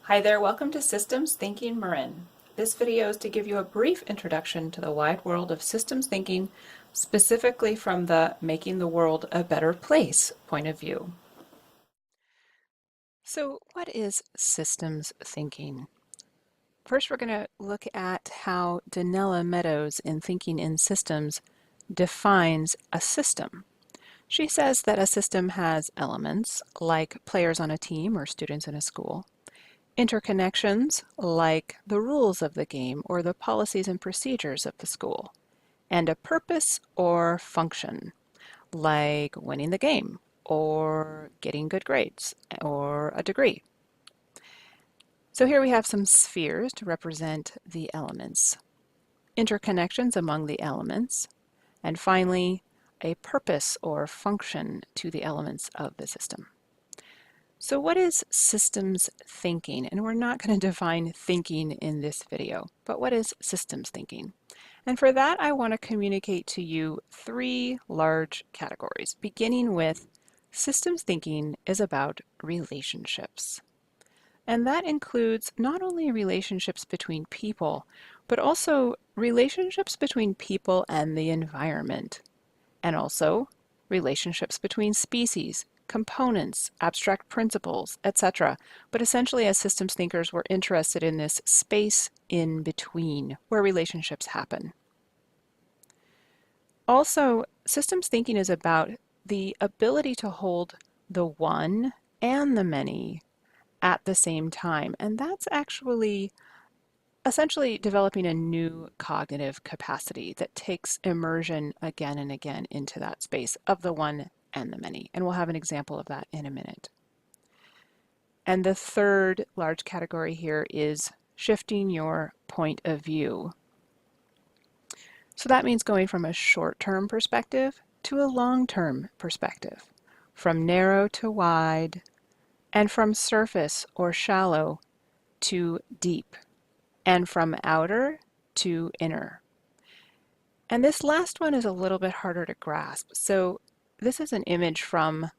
Hi there, welcome to Systems Thinking Marin. This video is to give you a brief introduction to the wide world of systems thinking, specifically from the making the world a better place point of view. So, what is systems thinking? First, we're going to look at how Danella Meadows in Thinking in Systems defines a system. She says that a system has elements, like players on a team or students in a school, interconnections, like the rules of the game or the policies and procedures of the school, and a purpose or function, like winning the game or getting good grades or a degree. So here we have some spheres to represent the elements, interconnections among the elements, and finally, a purpose or function to the elements of the system. So what is systems thinking? And we're not going to define thinking in this video, but what is systems thinking? And for that, I want to communicate to you three large categories, beginning with systems thinking is about relationships. And that includes not only relationships between people, but also relationships between people and the environment, and also relationships between species, components, abstract principles, etc. But essentially, as systems thinkers, we're interested in this space in between where relationships happen. Also, systems thinking is about the ability to hold the one and the many at the same time. And that's actually essentially developing a new cognitive capacity that takes immersion again and again into that space of the one and the many. And we'll have an example of that in a minute. And the third large category here is shifting your point of view. So that means going from a short-term perspective to a long-term perspective, from narrow to wide, and from surface or shallow to deep, and from outer to inner. And this last one is a little bit harder to grasp. So this is an image from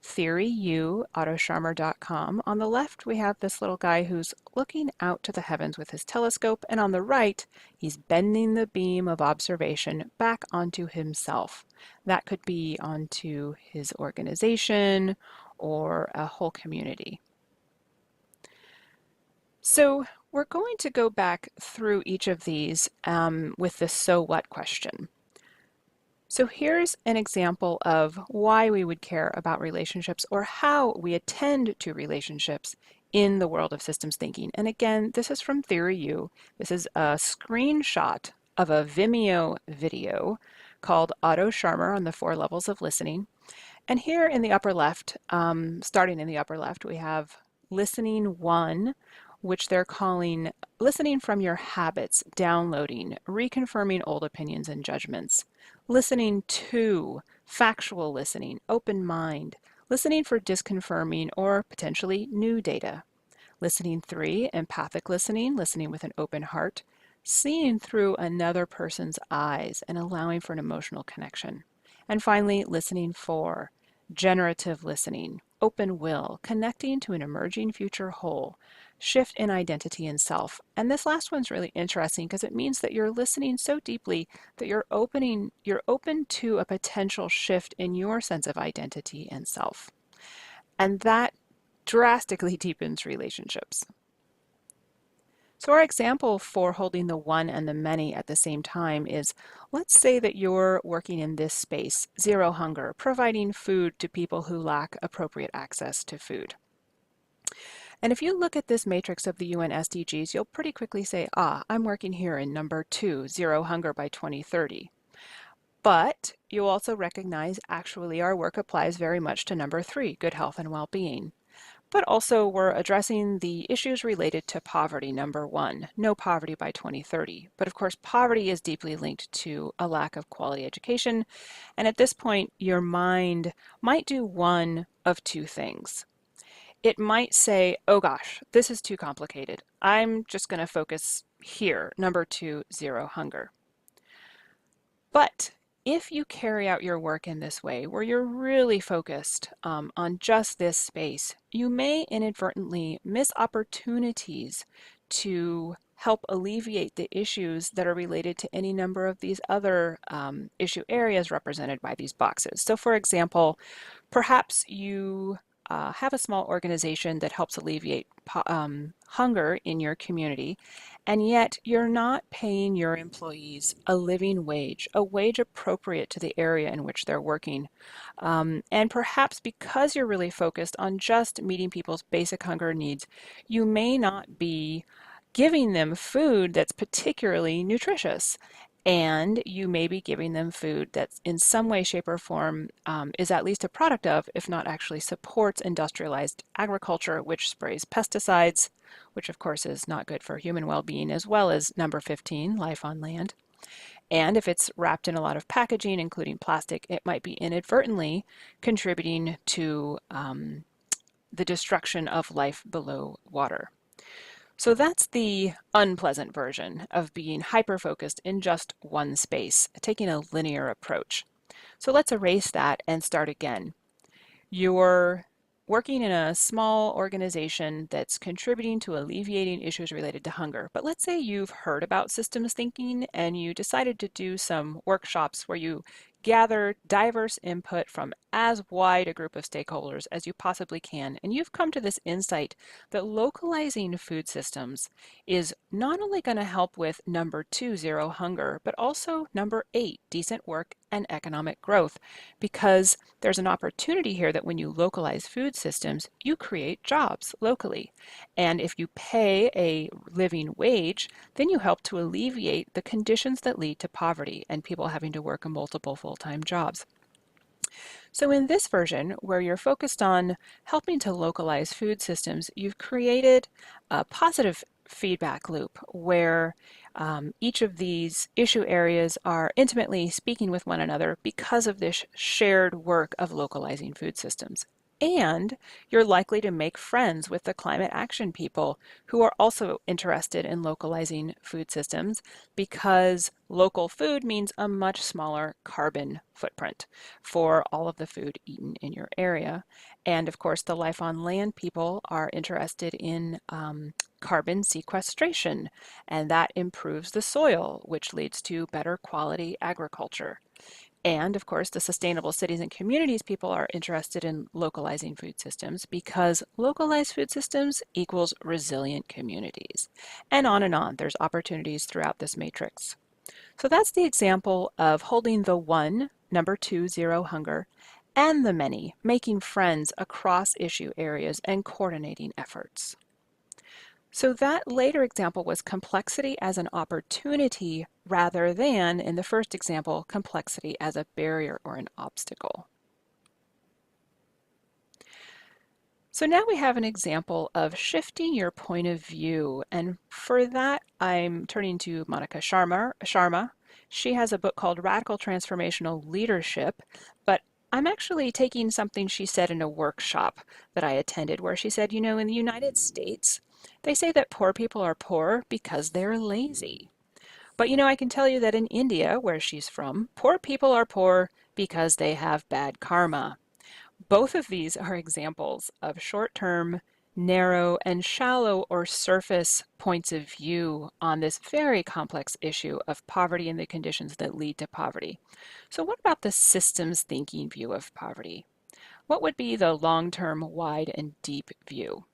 theoryuautosharmer.com. On the left, we have this little guy who's looking out to the heavens with his telescope, and on the right, he's bending the beam of observation back onto himself. That could be onto his organization or a whole community. So we're going to go back through each of these with the so what question. So here's an example of why we would care about relationships or how we attend to relationships in the world of systems thinking. And again, this is from Theory U. This is a screenshot of a Vimeo video called Otto Scharmer on the 4 levels of listening. And here in the upper left, starting in the upper left, we have listening 1, which they're calling listening from your habits, downloading, reconfirming old opinions and judgments. Listening 2, factual listening, open mind, listening for disconfirming or potentially new data. Listening 3, empathic listening, listening with an open heart, seeing through another person's eyes and allowing for an emotional connection. And finally, listening 4, generative listening, open will, connecting to an emerging future whole, shift in identity and self. And this last one's really interesting because it means that you're listening so deeply that you're open to a potential shift in your sense of identity and self. And that drastically deepens relationships. So our example for holding the one and the many at the same time is, let's say that you're working in this space, zero hunger, providing food to people who lack appropriate access to food. And if you look at this matrix of the UN SDGs, you'll pretty quickly say, I'm working here in number 2, zero hunger by 2030. But you'll also recognize actually our work applies very much to number 3, good health and well-being. But also we're addressing the issues related to poverty, number 1, no poverty by 2030. But of course, poverty is deeply linked to a lack of quality education. And at this point, your mind might do one of two things. It might say, oh gosh, this is too complicated. I'm just going to focus here, number 2, zero hunger. But if you carry out your work in this way, where you're really focused on just this space, you may inadvertently miss opportunities to help alleviate the issues that are related to any number of these other issue areas represented by these boxes. So for example, perhaps you have a small organization that helps alleviate hunger in your community, and yet you're not paying your employees a living wage, a wage appropriate to the area in which they're working. And perhaps because you're really focused on just meeting people's basic hunger needs, you may not be giving them food that's particularly nutritious. And you may be giving them food that's in some way, shape, or form is at least a product of, if not actually supports industrialized agriculture, which sprays pesticides, which of course is not good for human well-being, as well as number 15, life on land. And if it's wrapped in a lot of packaging, including plastic, it might be inadvertently contributing to the destruction of life below water. So that's the unpleasant version of being hyper-focused in just one space, taking a linear approach. So let's erase that and start again. You're working in a small organization that's contributing to alleviating issues related to hunger. But let's say you've heard about systems thinking and you decided to do some workshops where you gather diverse input from as wide a group of stakeholders as you possibly can. And you've come to this insight that localizing food systems is not only going to help with number 2, zero hunger, but also number 8, decent work and economic growth, because there's an opportunity here that when you localize food systems, you create jobs locally. And if you pay a living wage, then you help to alleviate the conditions that lead to poverty and people having to work multiple full-time jobs. So in this version, where you're focused on helping to localize food systems, you've created a positive feedback loop where each of these issue areas are intimately speaking with one another because of this shared work of localizing food systems. And you're likely to make friends with the climate action people who are also interested in localizing food systems, because local food means a much smaller carbon footprint for all of the food eaten in your area. And of course, the life on land people are interested in carbon sequestration, and that improves the soil, which leads to better quality agriculture. And of course, the sustainable cities and communities people are interested in localizing food systems, because localized food systems equals resilient communities. And on and on. There's opportunities throughout this matrix. So that's the example of holding the 1, number 2, zero hunger, and the many, making friends across issue areas and coordinating efforts. So that later example was complexity as an opportunity rather than, in the first example, complexity as a barrier or an obstacle. So now we have an example of shifting your point of view, and for that I'm turning to Monica Sharma. She has a book called Radical Transformational Leadership, but I'm actually taking something she said in a workshop that I attended, where she said, you know, in the United States, they say that poor people are poor because they're lazy. But you know, I can tell you that in India, where she's from, poor people are poor because they have bad karma. Both of these are examples of short-term, narrow, and shallow or surface points of view on this very complex issue of poverty and the conditions that lead to poverty. So what about the systems thinking view of poverty? What would be the long-term, wide, and deep view?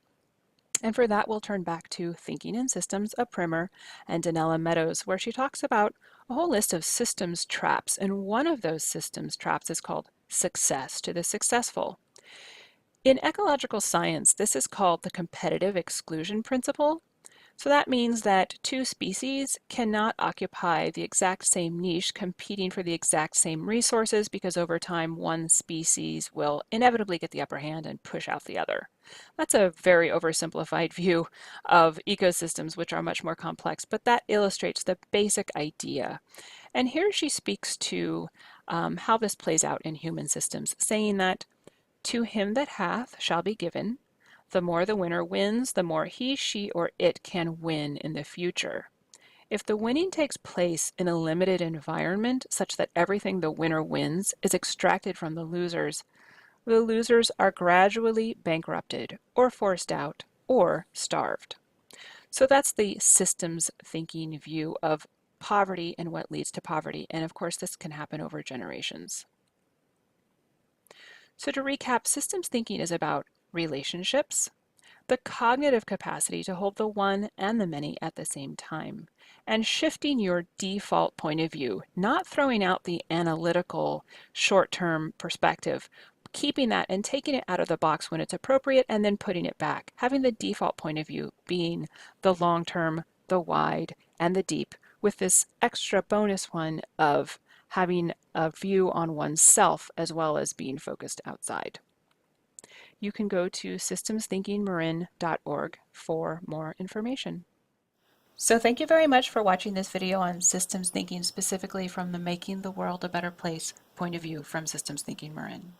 And for that, we'll turn back to Thinking in Systems, a primer, and Danella Meadows, where she talks about a whole list of systems traps. And one of those systems traps is called success to the successful. In ecological science, this is called the competitive exclusion principle. So that means that two species cannot occupy the exact same niche competing for the exact same resources, because over time one species will inevitably get the upper hand and push out the other. That's a very oversimplified view of ecosystems, which are much more complex, but that illustrates the basic idea. And here she speaks to how this plays out in human systems, saying that to him that hath shall be given. The more the winner wins, the more he, she, or it can win in the future. If the winning takes place in a limited environment such that everything the winner wins is extracted from the losers are gradually bankrupted or forced out or starved. So that's the systems thinking view of poverty and what leads to poverty. And of course, this can happen over generations. So to recap, systems thinking is about relationships, the cognitive capacity to hold the one and the many at the same time, and shifting your default point of view, not throwing out the analytical short-term perspective, keeping that and taking it out of the box when it's appropriate and then putting it back, having the default point of view being the long-term, the wide, and the deep, with this extra bonus one of having a view on oneself as well as being focused outside. You can go to systemsthinkingmarin.org for more information. So thank you very much for watching this video on systems thinking, specifically from the Making the World a Better Place point of view from Systems Thinking Marin.